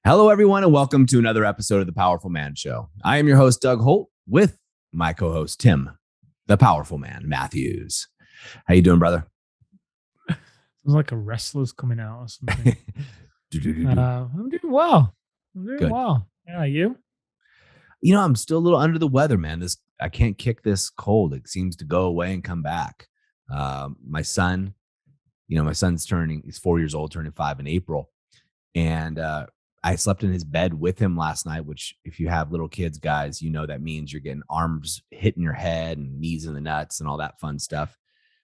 Hello, everyone, and welcome to another episode of The Powerful Man Show. I am your host, Doug Holt, with my co-host, Tim, the Powerful Man Matthews. How you doing, brother? Sounds like a wrestler's coming out or something. Do-do-do-do. I'm doing well. I'm doing Good. well. Yeah, you? I'm still a little under the weather, man. I can't kick this cold. It seems to go away and come back. My son, he's 4 years old, turning 5 in April. And I slept in his bed with him last night, which if you have little kids, guys, that means you're getting arms hitting your head and knees in the nuts and all that fun stuff.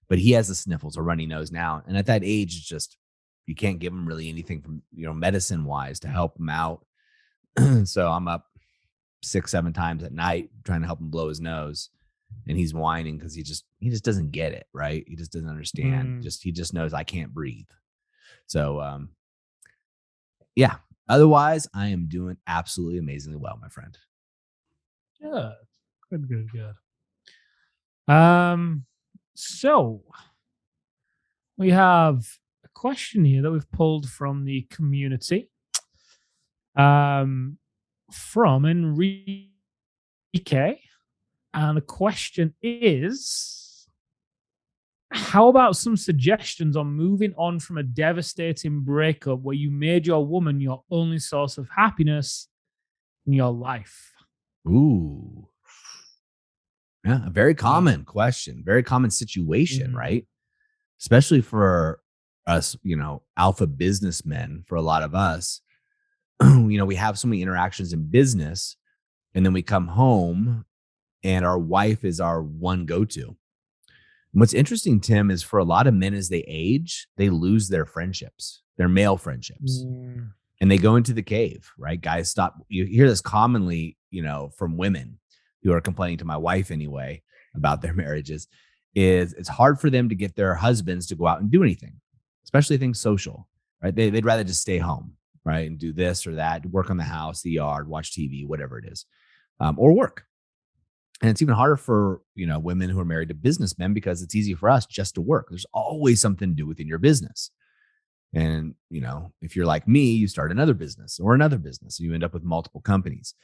But he has the sniffles, a runny nose now. And at that age, it's just, you can't give him really anything from, medicine wise to help him out. So I'm up 6, 7 times at night trying to help him blow his nose. And he's whining because he just doesn't get it, right? He just doesn't understand. He just knows I can't breathe. So yeah. Otherwise, I am doing absolutely amazingly well, my friend. Yeah. Good. So we have a question here that we've pulled from the community. From Enrique. And the question is, how about some suggestions on moving on from a devastating breakup where you made your woman your only source of happiness in your life? Ooh. Yeah, a very common question, very common situation, right? Especially for us, alpha businessmen, for a lot of us, we have so many interactions in business, and then we come home and our wife is our one go-to. What's interesting, Tim, is for a lot of men as they age, they lose their friendships, their male friendships, and they go into the cave, right? Guys stop. You hear this commonly, from women who are complaining to my wife anyway about their marriages, is it's hard for them to get their husbands to go out and do anything, especially things social, right? They'd rather just stay home, right? And do this or that, work on the house, the yard, watch TV, whatever it is, or work. And it's even harder for, women who are married to businessmen because it's easy for us just to work. There's always something to do within your business. And, if you're like me, you start another business or another business, you end up with multiple companies.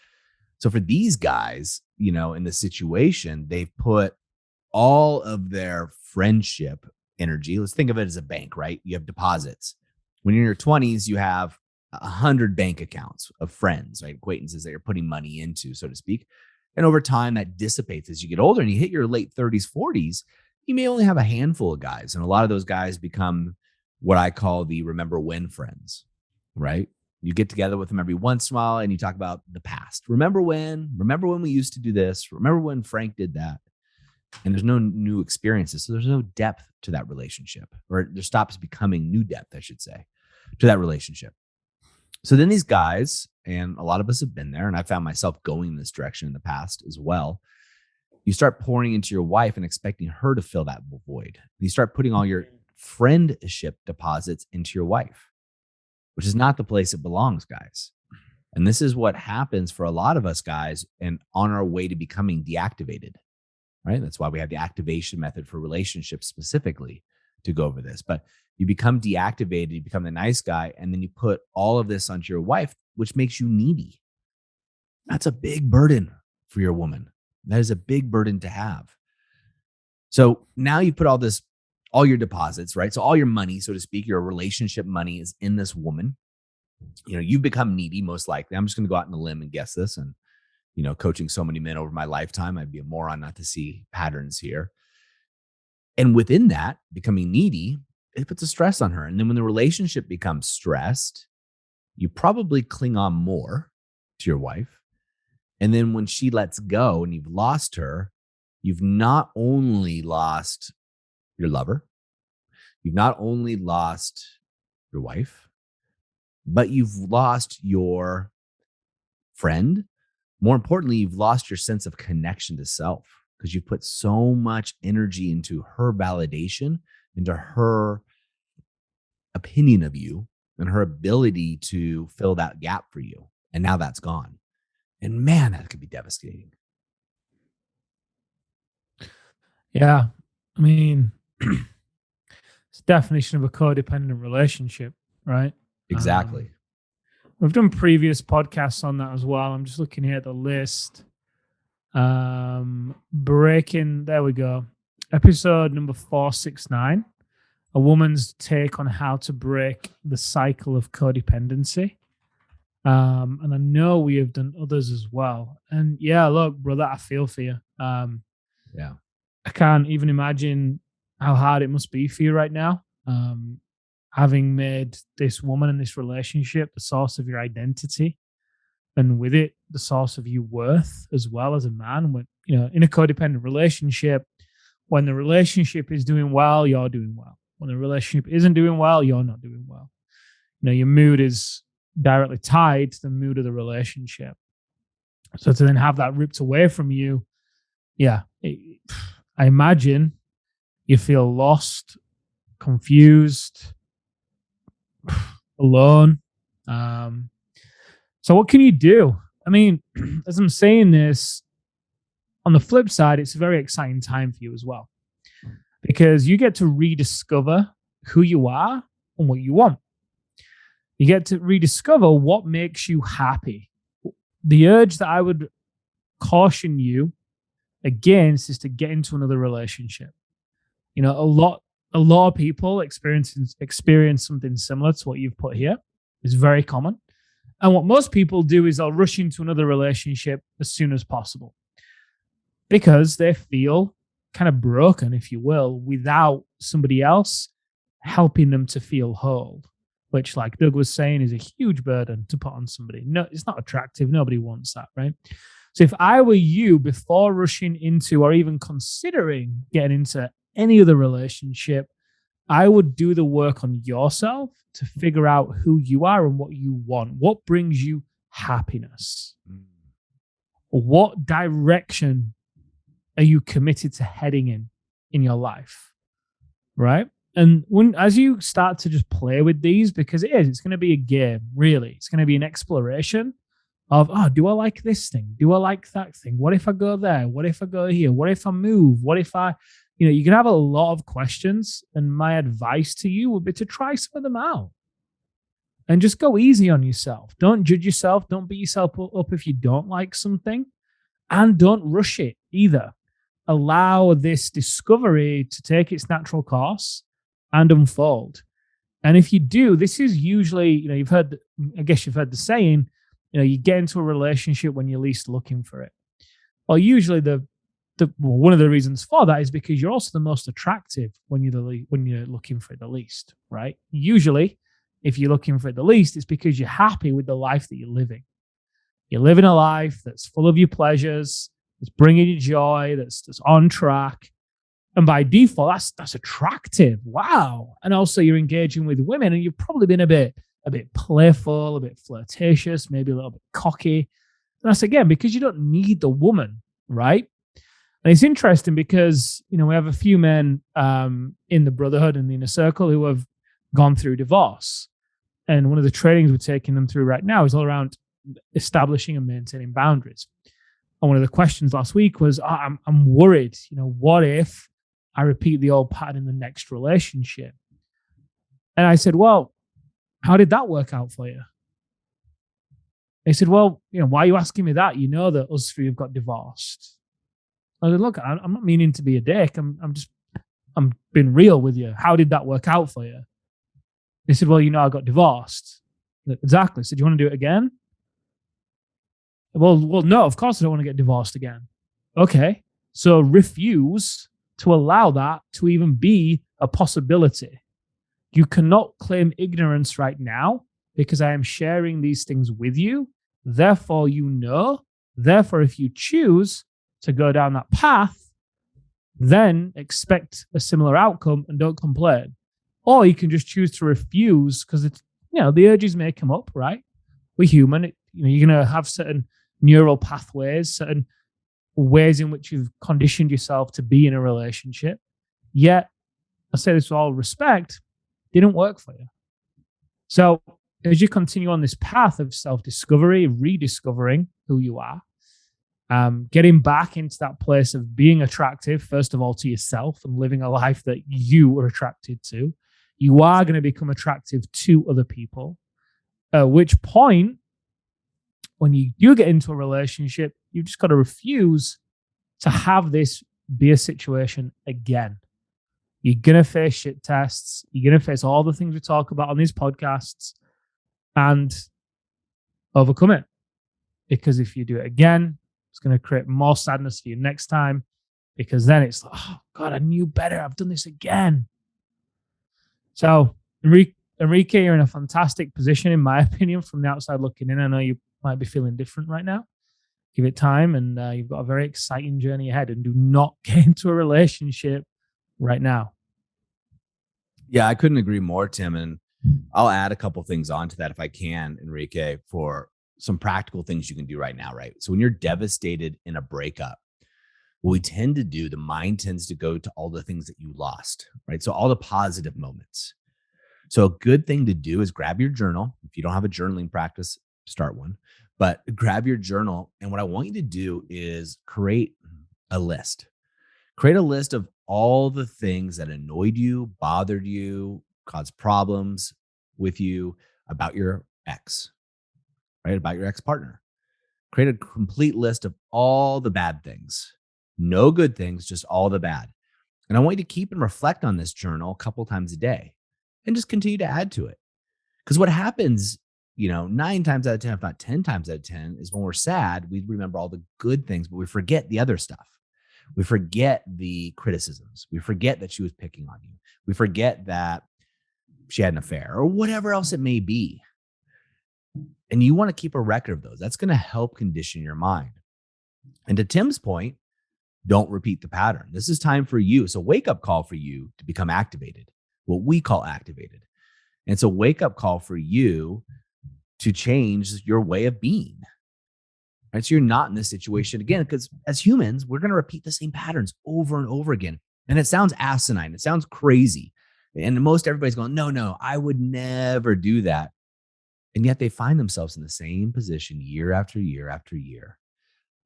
So for these guys, in this situation, they've put all of their friendship energy. Let's think of it as a bank, right? You have deposits. When you're in your 20s, you have 100 bank accounts of friends, right? Acquaintances that you're putting money into, so to speak. And over time, that dissipates as you get older and you hit your late 30s, 40s. You may only have a handful of guys. And a lot of those guys become what I call the remember when friends, right? You get together with them every once in a while and you talk about the past. Remember when we used to do this? Remember when Frank did that? And there's no new experiences. So there's no depth to that relationship, or there stops becoming new depth, I should say, to that relationship. So then these guys, and a lot of us have been there, and I found myself going in this direction in the past as well. You start pouring into your wife and expecting her to fill that void. You start putting all your friendship deposits into your wife, which is not the place it belongs, guys. And this is what happens for a lot of us guys and on our way to becoming deactivated, right? That's why we have the activation method for relationships specifically to go over this. But you become deactivated, you become the nice guy, and then you put all of this onto your wife, which makes you needy. That's a big burden for your woman. That is a big burden to have. So now you put all your deposits, right? So all your money, so to speak, your relationship money is in this woman. You've become needy, most likely. I'm just going to go out on a limb and guess this. And, coaching so many men over my lifetime, I'd be a moron not to see patterns here. And within that, becoming needy, it puts a stress on her. And then when the relationship becomes stressed, you probably cling on more to your wife. And then when she lets go and you've lost her, you've not only lost your lover, you've not only lost your wife, but you've lost your friend. More importantly, you've lost your sense of connection to self because you've put so much energy into her validation, into her opinion of you and her ability to fill that gap for you. And now that's gone. And man, that could be devastating. Yeah. I mean, it's the definition of a codependent relationship, right? Exactly. We've done previous podcasts on that as well. I'm just looking here at the list. Breaking, there we go. Episode number 469. A woman's take on how to break the cycle of codependency. And I know we have done others as well. And yeah, look, brother, I feel for you. Yeah. I can't even imagine how hard it must be for you right now. Having made this woman and this relationship the source of your identity, and with it, the source of your worth as well as a man. When, in a codependent relationship, when the relationship is doing well, you're doing well. When the relationship isn't doing well, you're not doing well. Your mood is directly tied to the mood of the relationship. So to then have that ripped away from you, I imagine you feel lost, confused, alone. So what can you do? I mean, as I'm saying this, on the flip side, it's a very exciting time for you as well, because you get to rediscover who you are and what you want. You get to rediscover what makes you happy. The urge that I would caution you against is to get into another relationship. A lot of people experience something similar to what you've put here. It's very common. And what most people do is they'll rush into another relationship as soon as possible because they feel kind of broken, if you will, without somebody else helping them to feel whole, which, like Doug was saying, is a huge burden to put on somebody. No, it's not attractive. Nobody wants that, right? So if I were you, before rushing into or even considering getting into any other relationship, I would do the work on yourself to figure out who you are and what you want. What brings you happiness? What direction are you committed to heading in your life? Right? And as you start to just play with these, because it's going to be a game, really. It's going to be an exploration of, do I like this thing? Do I like that thing? What if I go there? What if I go here? What if I move? What if I, you can have a lot of questions. And my advice to you would be to try some of them out and just go easy on yourself. Don't judge yourself. Don't beat yourself up if you don't like something, and don't rush it either. Allow this discovery to take its natural course and unfold. And if you do, this is usually, I guess you've heard the saying, you get into a relationship when you're least looking for it. Well, usually one of the reasons for that is because you're also the most attractive when you're looking for it the least, right? Usually, if you're looking for it the least, it's because you're happy with the life that you're living. You're living a life that's full of your pleasures, that's bringing you joy, that's on track. And by default, that's attractive. Wow. And also you're engaging with women, and you've probably been a bit playful, a bit flirtatious, maybe a little bit cocky. And that's, again, because you don't need the woman, right? And it's interesting because, we have a few men in the brotherhood and the inner circle who have gone through divorce. And one of the trainings we're taking them through right now is all around establishing and maintaining boundaries. And one of the questions last week was, I'm worried, what if I repeat the old pattern in the next relationship? And I said, well, how did that work out for you? They said, well, why are you asking me that? You know that us three have got divorced. I said, look, I'm not meaning to be a dick. I'm being real with you. How did that work out for you? They said, well, I got divorced. Exactly. So do you want to do it again? Well, no, of course I don't want to get divorced again. Okay. So refuse to allow that to even be a possibility. You cannot claim ignorance right now because I am sharing these things with you. Therefore, Therefore, if you choose to go down that path, then expect a similar outcome and don't complain. Or you can just choose to refuse because it's, the urges may come up, right? We're human. You're going to have certain neural pathways, certain ways in which you've conditioned yourself to be in a relationship. Yet, I say this with all respect, didn't work for you. So as you continue on this path of self-discovery, rediscovering who you are, getting back into that place of being attractive, first of all, to yourself and living a life that you are attracted to, you are going to become attractive to other people. At which point, when you do get into a relationship, you've just got to refuse to have this be a situation again. You're going to face shit tests. You're going to face all the things we talk about on these podcasts and overcome it. Because if you do it again, it's going to create more sadness for you next time. Because then it's like, oh, God, I knew better. I've done this again. So, Enrique, you're in a fantastic position, in my opinion, from the outside looking in. I know you might be feeling different right now. Give it time, and you've got a very exciting journey ahead. And do not get into a relationship right now. Yeah, I couldn't agree more, Tim. And I'll add a couple things onto that if I can, Enrique, for some practical things you can do right now, right? So when you're devastated in a breakup, what we tend to do, the mind tends to go to all the things that you lost, right? So all the positive moments. So a good thing to do is grab your journal. If you don't have a journaling practice, start one. But grab your journal. And what I want you to do is create a list. Create a list of all the things that annoyed you, bothered you, caused problems with you about your ex, right? About your ex-partner. Create a complete list of all the bad things. No good things, just all the bad. And I want you to keep and reflect on this journal a couple times a day and just continue to add to it. Because what happens, 9 times out of 10, if not 10 times out of 10, is when we're sad, we remember all the good things, but we forget the other stuff. We forget the criticisms. We forget that she was picking on you. We forget that she had an affair or whatever else it may be. And you want to keep a record of those. That's going to help condition your mind. And to Tim's point, don't repeat the pattern. This is time for you. It's a wake-up call for you to become activated, what we call activated. And it's a wake-up call for you to change your way of being. Right? So you're not in this situation again, because as humans, we're going to repeat the same patterns over and over again. And it sounds asinine. It sounds crazy. And most everybody's going, no, I would never do that. And yet they find themselves in the same position year after year after year,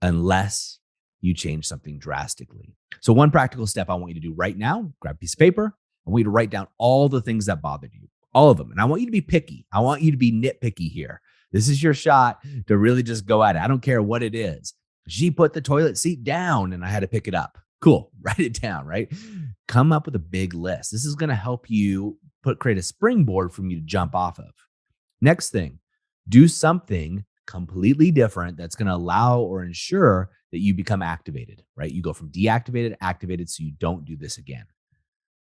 unless you change something drastically. So one practical step I want you to do right now, grab a piece of paper. I want you to write down all the things that bothered you, all of them. And I want you to be picky. I want you to be nitpicky here. This is your shot to really just go at it. I don't care what it is. She put the toilet seat down and I had to pick it up. Cool. Write it down, right? Come up with a big list. This is going to help you create a springboard for you to jump off of. Next thing, do something completely different that's going to allow or ensure that you become activated, right? You go from deactivated to activated so you don't do this again,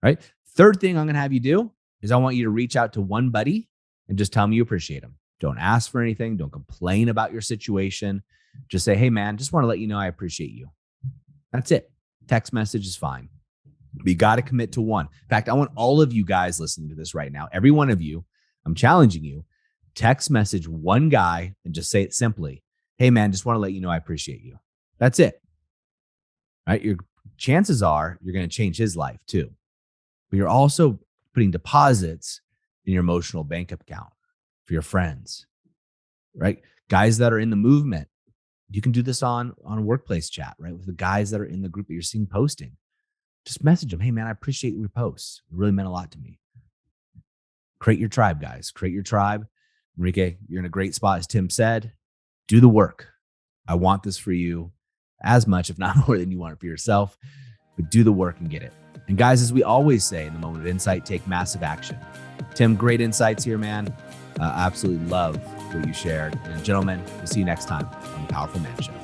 right? Third thing I'm going to have you do is I want you to reach out to one buddy and just tell them you appreciate them. Don't ask for anything. Don't complain about your situation. Just say, hey, man, just want to let you know I appreciate you. That's it. Text message is fine. But you got to commit to one. In fact, I want all of you guys listening to this right now, every one of you, I'm challenging you, text message one guy and just say it simply. Hey, man, just want to let you know I appreciate you. That's it. Right? Your chances are you're going to change his life too. But you're also putting deposits in your emotional bank account for your friends, right? Guys that are in the movement. You can do this on a workplace chat, right? With the guys that are in the group that you're seeing posting. Just message them. Hey, man, I appreciate your posts. It really meant a lot to me. Create your tribe, guys. Create your tribe. Enrique, you're in a great spot, as Tim said. Do the work. I want this for you as much, if not more than you want it for yourself, but do the work and get it. And guys, as we always say in the moment of insight, take massive action. Tim, great insights here, man. I absolutely love what you shared. And gentlemen, we'll see you next time on the Powerful Man Show.